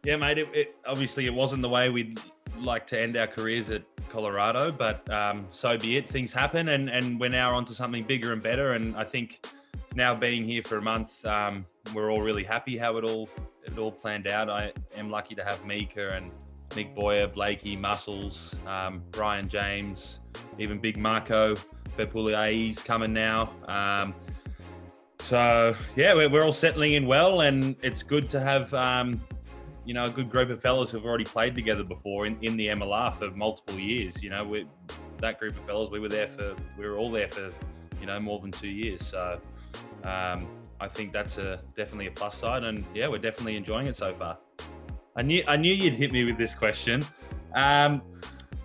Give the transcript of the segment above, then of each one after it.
Yeah, mate. Obviously it wasn't the way we'd like to end our careers at Colorado, but so be it. Things happen, and we're now onto something bigger and better. And I think now being here for a month, we're all really happy how it all planned out. I am lucky to have Mika and Nick Boyer, Blakey, Muscles, Brian James, even Big Marco Fepuliai's coming now. So yeah, we're all settling in well, and it's good to have a good group of fellas who've already played together before in the MLR for multiple years. That group of fellas, we were all there for more than 2 years. So I think that's definitely a plus side, and yeah, we're definitely enjoying it so far. I knew you'd hit me with this question. And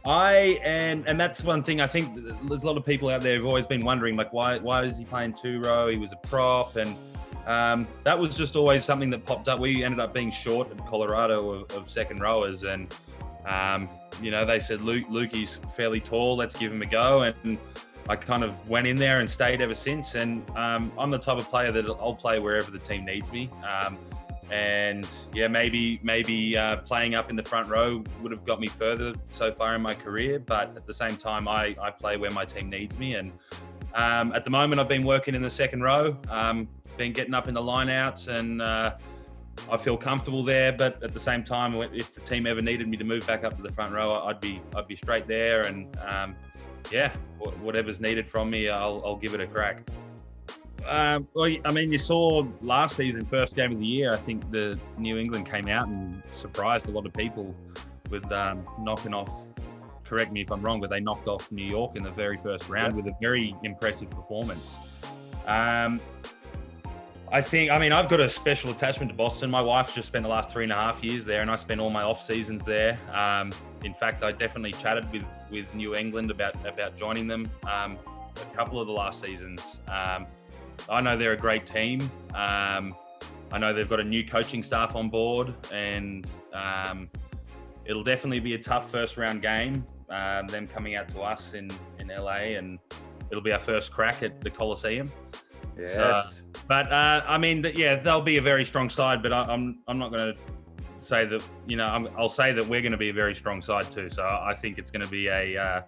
that's one thing. I think there's a lot of people out there who've always been wondering, like, why is he playing 2-row? He was a prop, and that was just always something that popped up. We ended up being short at Colorado of second rowers, and they said Lukey's fairly tall, let's give him a go. And I kind of went in there and stayed ever since. And I'm the type of player that I'll play wherever the team needs me. And yeah, maybe playing up in the front row would have got me further so far in my career, but at the same time, I play where my team needs me. And at the moment, I've been working in the second row, been getting up in the lineouts, and I feel comfortable there. But at the same time, if the team ever needed me to move back up to the front row, I'd be straight there. And whatever's needed from me, I'll give it a crack. You saw last season, first game of the year, I think the New England came out and surprised a lot of people with knocking off, correct me if I'm wrong, but they knocked off New York in the very first round with a very impressive performance. I've got a special attachment to Boston. My wife's just spent the last 3.5 years there, and I spent all my off seasons there. In fact, I definitely chatted with New England about joining them a couple of the last seasons. I know they're a great team. I know they've got a new coaching staff on board, and it'll definitely be a tough first round game, them coming out to us in LA, and it'll be our first crack at the Coliseum. Yes. They'll be a very strong side, but I'm not going to say that, I'll say that we're going to be a very strong side too. So I think it's going to be a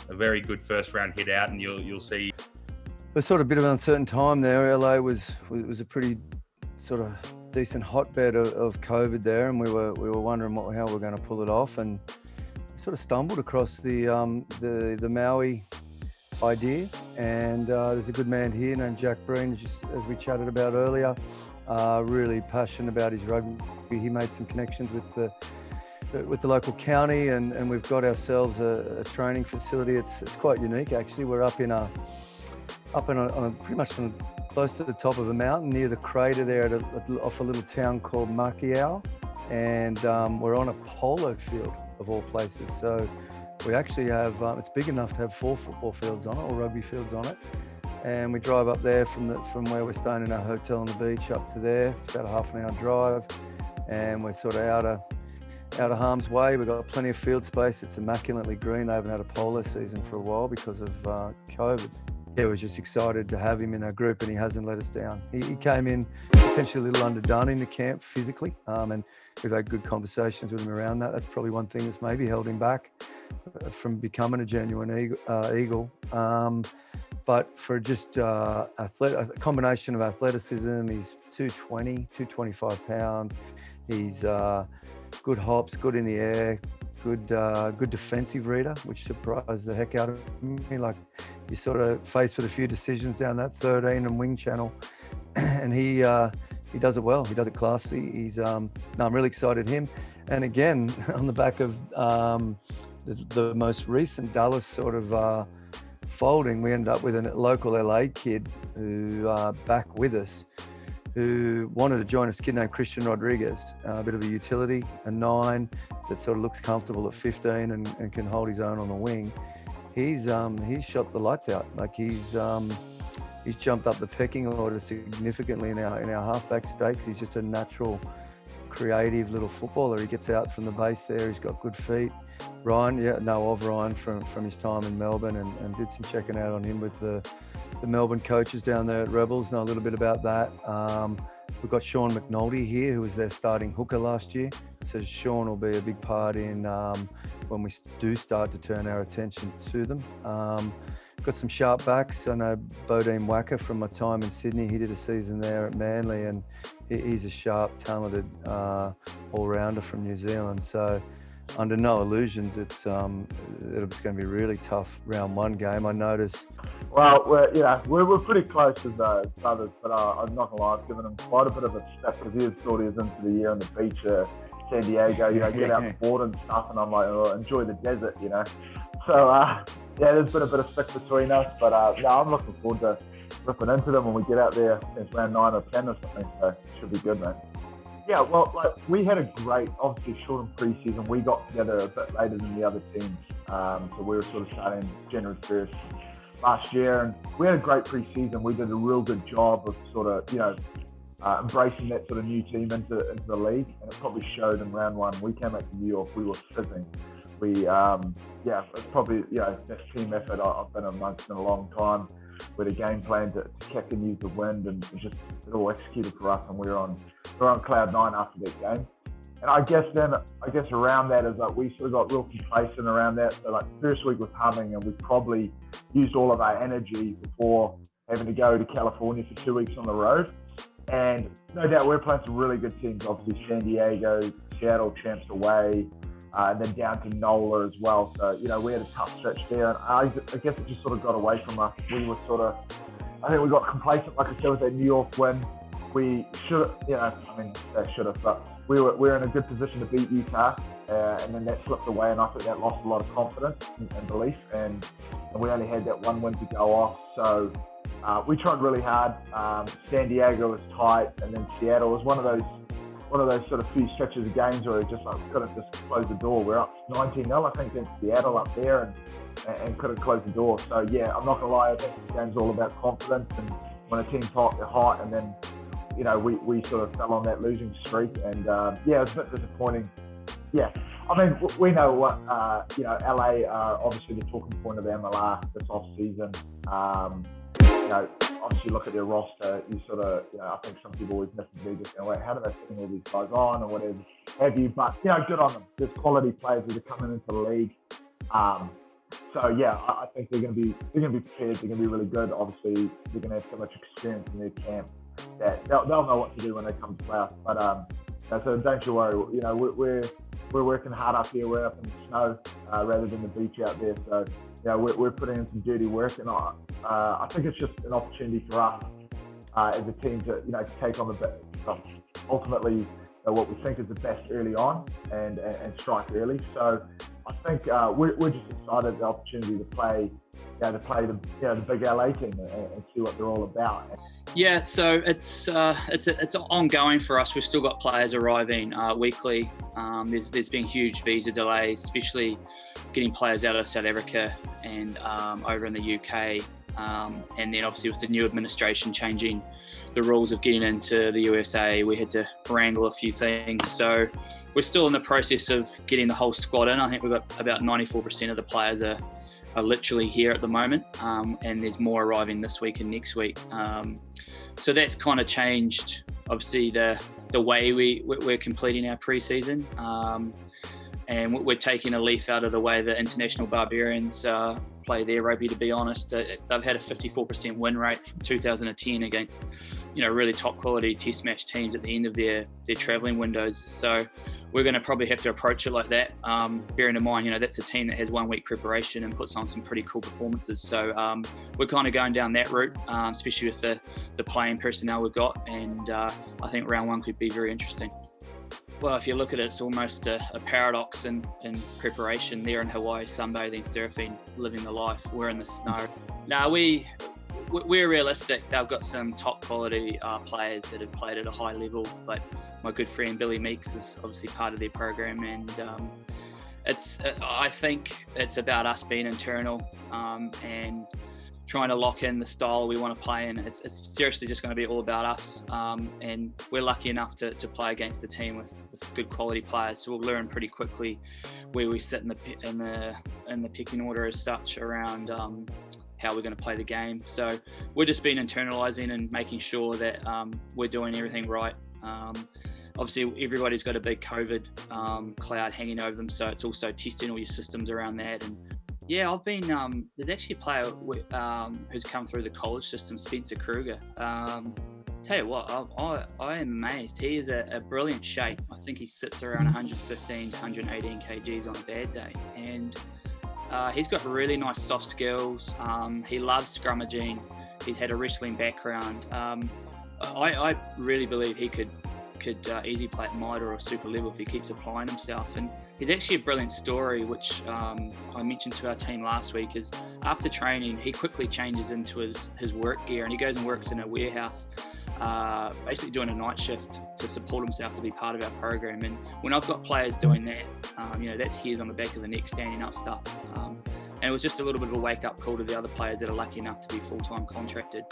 very good first round hit out, and you'll see. It was sort of a bit of an uncertain time there. LA was a pretty sort of decent hotbed of COVID there, and we were wondering how we were going to pull it off, and sort of stumbled across the Maui idea. And there's a good man here named Jack Breen, just as we chatted about earlier, really passionate about his rugby. He made some connections with the local county, and we've got ourselves a training facility. It's quite unique actually. We're up on pretty much close to the top of a mountain near the crater there off a little town called Makiao, and we're on a polo field of all places. So we actually have it's big enough to have 4 football fields on it, or rugby fields on it. And we drive up there from where we're staying in our hotel on the beach up to there. It's about a half an hour drive, and we're sort of out of harm's way. We've got plenty of field space. It's immaculately green. They haven't had a polo season for a while because of COVID. Yeah, we're just excited to have him in our group, and he hasn't let us down. He came in potentially a little underdone in the camp physically, and we've had good conversations with him around that. That's probably one thing that's maybe held him back from becoming a genuine Eagle. But for just a combination of athleticism, he's 220, 225 pound. He's good hops, good in the air, good defensive reader, which surprised the heck out of me. Like, you're sort of faced with a few decisions down that 13 and wing channel, and he does it well. He does it classy. I'm really excited him. And again, on the back of the most recent Dallas sort of folding, we ended up with a local LA kid who back with us, who wanted to join us, a kid named Christian Rodriguez, a bit of a utility, a 9 that sort of looks comfortable at 15 and can hold his own on the wing. He's shot the lights out. Like, he's jumped up the pecking order significantly in our halfback stakes. He's just a natural, creative little footballer. He gets out from the base there. He's got good feet. Ryan from his time in Melbourne, and did some checking out on him with the Melbourne coaches down there at Rebels. Know a little bit about that. We've got Mcnulty here, who was their starting hooker last year. so Sean will be a big part in when we do start to turn our attention to them. Got some sharp backs. I know Bodine Wacker from my time in Sydney. He did a season there at Manly, and he's a sharp, talented all-rounder from New Zealand. So under no illusions, it's going to be a really tough round one game. I noticed. Well, we're pretty close as brothers, but I'm not gonna lie, I've given him quite a bit of a step because he thought he was into the year on the beach, San Diego, get out the board and stuff, and I'm like, oh, enjoy the desert, So there's been a bit of stick between us, but I'm looking forward to ripping into them when we get out there. It's round 9 or 10 or something, so it should be good, man. Yeah, well, we had a great, obviously short pre-season. We got together a bit later than the other teams, so we were sort of starting January 1st last year, and we had a great pre-season. We did a real good job of sort of, embracing that sort of new team into the league, and it probably showed in round 1. We came out to New York, we were fizzing. We, it's probably, best team effort I've been amongst in a long time. We had a game plan to kick and use the wind, and it all executed for us, and we were on cloud 9 after that game. And I guess around that is like we sort of got real complacent around that. So like first week was humming, and we probably used all of our energy before having to go to California for 2 weeks on the road. And no doubt we're playing some really good teams, obviously San Diego, Seattle champs away, and then down to NOLA as well. So, we had a tough stretch there. And I guess it just sort of got away from us. We were I think we got complacent, like I said, with that New York win. We should have, but we were in a good position to beat Utah, and then that slipped away, and I think that lost a lot of confidence and belief, and we only had that one win to go off. So we tried really hard. San Diego was tight, and then Seattle was one of those sort of few stretches of games where it just like couldn't just close the door. We're up 19-0, I think, against Seattle up there, and couldn't close the door. So yeah, I'm not gonna lie, I think the game's all about confidence, and when a team's hot, they're hot, and then we sort of fell on that losing streak, and it's a bit disappointing. Yeah, I mean, we know what LA are obviously the talking point of the MLR this off season. Obviously look at their roster, you sort of, I think some people always miss the league, just going, wait, how do they bring all these guys on or whatever have you? But good on them. There's quality players that are coming into the league. So yeah, I think they're going to be prepared. They're going to be really good. Obviously, they're going to have so much experience in their camp that they'll know what to do when they come to playoffs. But so don't you worry. We're working hard up here. We're up in the snow rather than the beach out there. So we're putting in some dirty work, and I think it's just an opportunity for us as a team to take on ultimately what we think is the best early on and strike early. So I think we're just excited the opportunity to play the big LA team and see what they're all about. Yeah, so it's ongoing for us. We've still got players arriving weekly. There's been huge visa delays, especially getting players out of South Africa and over in the UK. And then obviously with the new administration changing the rules of getting into the USA, we had to wrangle a few things. So we're still in the process of getting the whole squad in. I think we've got about 94% of the players are literally here at the moment, and there's more arriving this week and next week. So that's kind of changed, obviously, the way we're completing our pre-season. And we're taking a leaf out of the way the International Barbarians play their rugby, to be honest. They've had a 54% win rate from 2010 against, really top quality test match teams at the end of their travelling windows. So we're going to probably have to approach it like that, bearing in mind, that's a team that has 1 week preparation and puts on some pretty cool performances. So we're kind of going down that route, especially with the playing personnel we've got. And I think round 1 could be very interesting. Well, if you look at it, it's almost a paradox in preparation. They're in Hawaii, sunbathing, surfing, living the life. We're in the snow. Now, we're realistic. They've got some top quality players that have played at a high level, but my good friend Billy Meeks is obviously part of their program, and I think it's about us being internal and trying to lock in the style we want to play in. It's seriously just going to be all about us, and we're lucky enough to play against a team with good quality players, so we'll learn pretty quickly where we sit in the pecking order as such around how we're going to play the game. So we're just been internalising and making sure that we're doing everything right. obviously everybody's got a big COVID cloud hanging over them, so it's also testing all your systems around that. And yeah, I've been, there's actually a player who's come through the college system, Spencer Kruger. Tell you what, I am amazed. He is a brilliant shape. I think he sits around 115 to 118 kgs on a bad day. And he's got really nice soft skills. He loves scrummaging. He's had a wrestling background. I really believe he could easily play at minor or super level if he keeps applying himself. And he's actually a brilliant story, which I mentioned to our team last week, is after training, he quickly changes into his work gear and he goes and works in a warehouse, basically doing a night shift to support himself to be part of our program. And when I've got players doing that, that's hairs on the back of the neck, standing up stuff. And it was just a little bit of a wake-up call to the other players that are lucky enough to be full-time contracted.